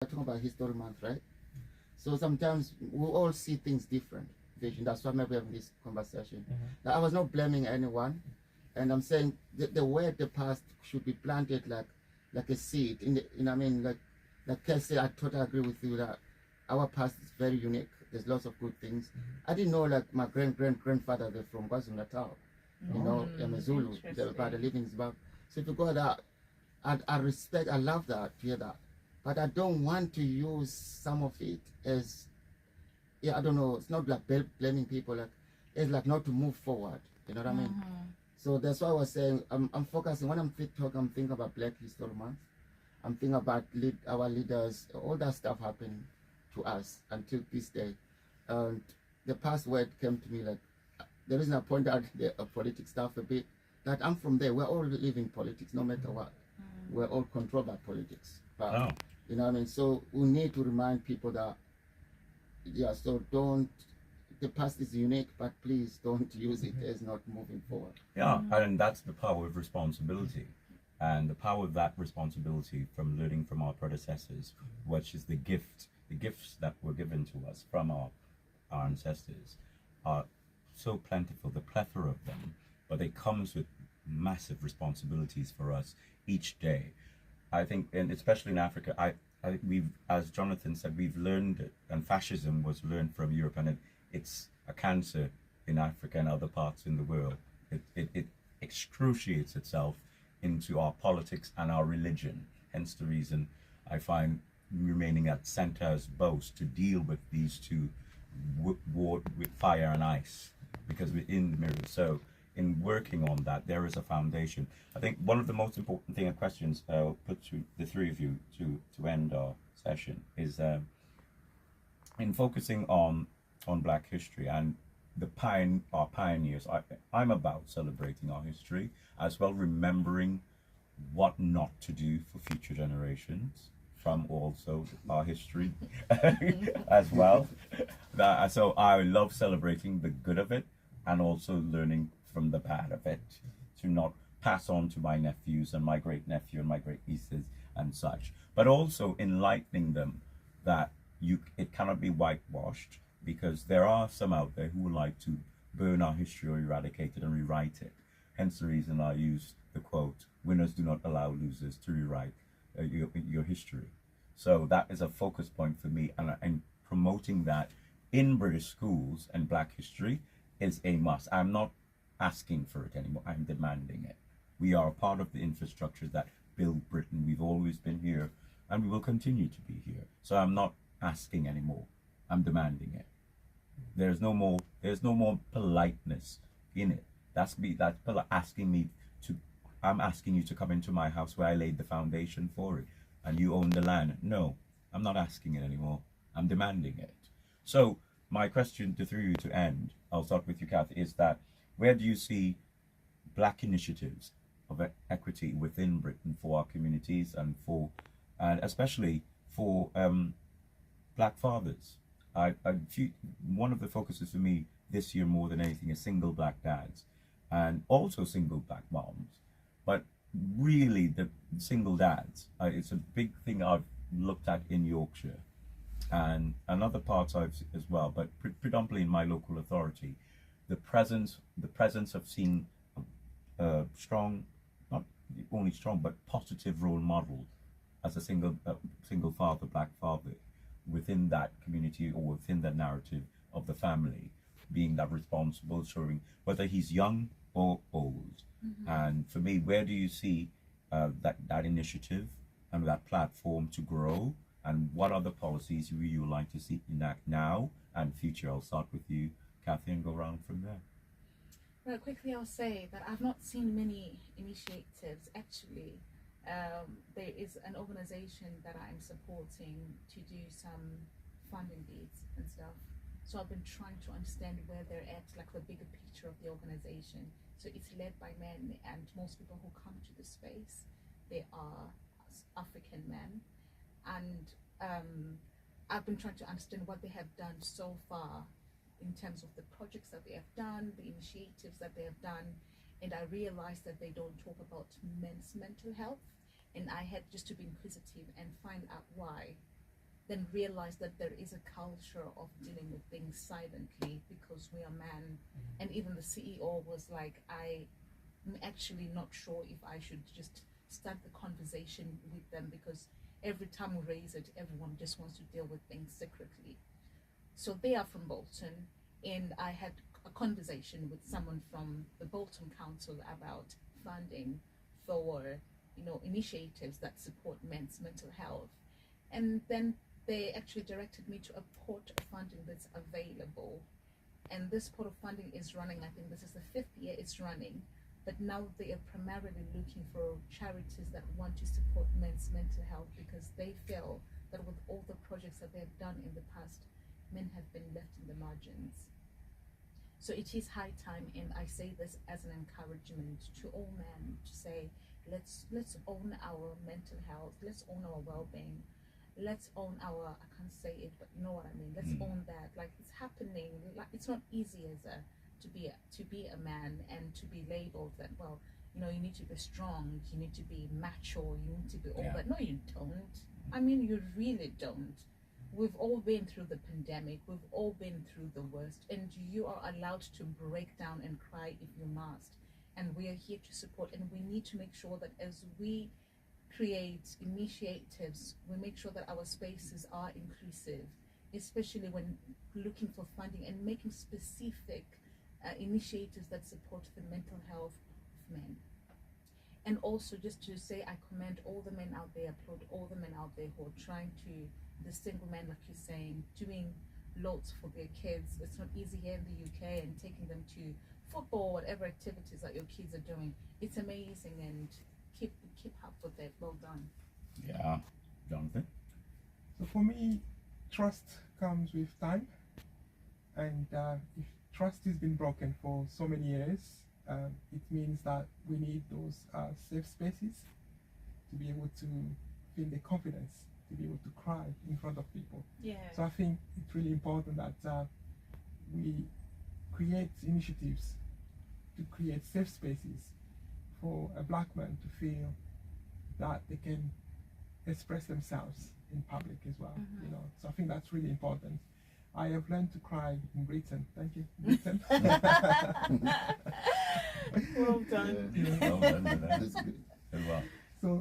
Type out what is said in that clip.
talking about History Month, right? So sometimes we all see things different. Vision. That's why maybe having this conversation. Like, I was not blaming anyone, and I'm saying the way the past should be planted like a seed in the. You know what I mean? Like Kelsey, I totally agree with you that our past is very unique. There's lots of good things. I didn't know like my grandfather they're from KwaZulu Natal. You know, I'm a Zulu. They're about the living Zimbabwe. So if you go that, I respect, I love that, to hear that. But I don't want to use some of it as, yeah, I don't know, it's not like blaming people, like, it's like not to move forward, you know what I mean? So that's why I was saying, I'm focusing, when I'm talking, I'm thinking about Black History Month. I'm thinking about our leaders, all that stuff happening to us until this day. And the past word came to me like, the reason I point out the politics stuff a bit, that I'm from there, we're all living politics, no matter what. We're all controlled by politics. But, you know what I mean? So we need to remind people that, yeah, so don't, the past is unique, but please don't use it as not moving forward. Yeah, and that's the power of responsibility. And the power of that responsibility from learning from our predecessors, which is the gifts that were given to us from our ancestors, are so plentiful, the plethora of them, but it comes with massive responsibilities for us each day. I think, and especially in Africa, we've, as Jonathan said, we've learned it, and fascism was learned from Europe, and it's a cancer in Africa and other parts in the world. It excruciates itself into our politics and our religion. Hence the reason I find remaining at center's boast to deal with these two, war with fire and ice, because we're in the mirror. So in working on that, there is a foundation. I think one of the most important questions I'll put to the three of you to end our session is in focusing on Black history and our pioneers. I'm about celebrating our history, as well remembering what not to do for future generations from also our history as well. So I love celebrating the good of it and also learning from the bad of it, to not pass on to my nephews and my great nephew and my great nieces and such, but also enlightening them that it cannot be whitewashed, because there are some out there who would like to burn our history or eradicate it and rewrite it. Hence the reason I use the quote, "Winners do not allow losers to rewrite your history." So that is a focus point for me, and promoting that in British schools and Black history is a must. I'm not asking for it anymore, I'm demanding it. We are a part of the infrastructures that build Britain. We've always been here, and we will continue to be here. So I'm not asking anymore, I'm demanding it. There's no more politeness in it. I'm asking you to come into my house where I laid the foundation for it, and you own the land. No, I'm not asking it anymore, I'm demanding it. So my question to three of you to end, I'll start with you, Kath, is that where do you see Black initiatives of equity within Britain for our communities and especially for Black fathers? One of the focuses for me this year more than anything is single Black dads, and also single Black moms. But really, the single dads, it's a big thing I've looked at in Yorkshire and other parts as well, but predominantly in my local authority. The presence of seeing strong, not only strong, but positive role models as a single father, Black father, within that community or within the narrative of the family, being that responsible, showing whether he's young or old. And for me, where do you see that initiative and that platform to grow, and what other policies you would like to see enact now and future? I'll start with you, Kathy, and go around from there. Well, quickly I'll say that I've not seen many initiatives. Actually, there is an organization that I'm supporting to do some funding bids and stuff. So I've been trying to understand where they're at, like the bigger picture of the organization. So it's led by men, and most people who come to the space, they are African men. And I've been trying to understand what they have done so far in terms of the projects that they have done, the initiatives that they have done. And I realized that they don't talk about men's mental health. And I had just to be inquisitive and find out why. then realized that there is a culture of dealing with things silently because we are men. And even the CEO was like, I'm actually not sure if I should just start the conversation with them, because every time we raise it, everyone just wants to deal with things secretly. So they are from Bolton, and I had a conversation with someone from the Bolton Council about funding for, initiatives that support men's mental health. And then they actually directed me to a pot of funding that's available. And this pot of funding is running, I think this is the 5th year it's running. But now they are primarily looking for charities that want to support men's mental health, because they feel that with all the projects that they have done in the past, men have been left in the margins. So it is high time, and I say this as an encouragement to all men to say, let's own our mental health, let's own our well-being, let's own our, I can't say it, but you know what I mean, let's own that. Like, it's happening. Like, it's not easy to be a man and to be labeled that, well, you need to be strong, you need to be macho, you need to be all that. No, you don't. I mean, you really don't. We've all been through the pandemic, we've all been through the worst, and you are allowed to break down and cry if you must. And we are here to support, and we need to make sure that as we create initiatives, we make sure that our spaces are inclusive, especially when looking for funding and making specific initiatives that support the mental health of men. And also, just to say, I commend all the men out there, applaud all the men out there who are trying to, the single men, like you're saying, doing loads for their kids. It's not easy here in the UK, and taking them to football, whatever activities that your kids are doing. It's amazing, and keep up with it. Well done. Yeah, Jonathan. So for me, trust comes with time, and if trust has been broken for so many years, it means that we need those safe spaces to be able to feel the confidence to be able to cry in front of people. Yeah. So I think it's really important that we create initiatives to create safe spaces for a black man to feel that they can express themselves in public as well. So I think that's really important. I have learned to cry in Britain. Thank you, Britain. Well done. Well done. That's good. Very well.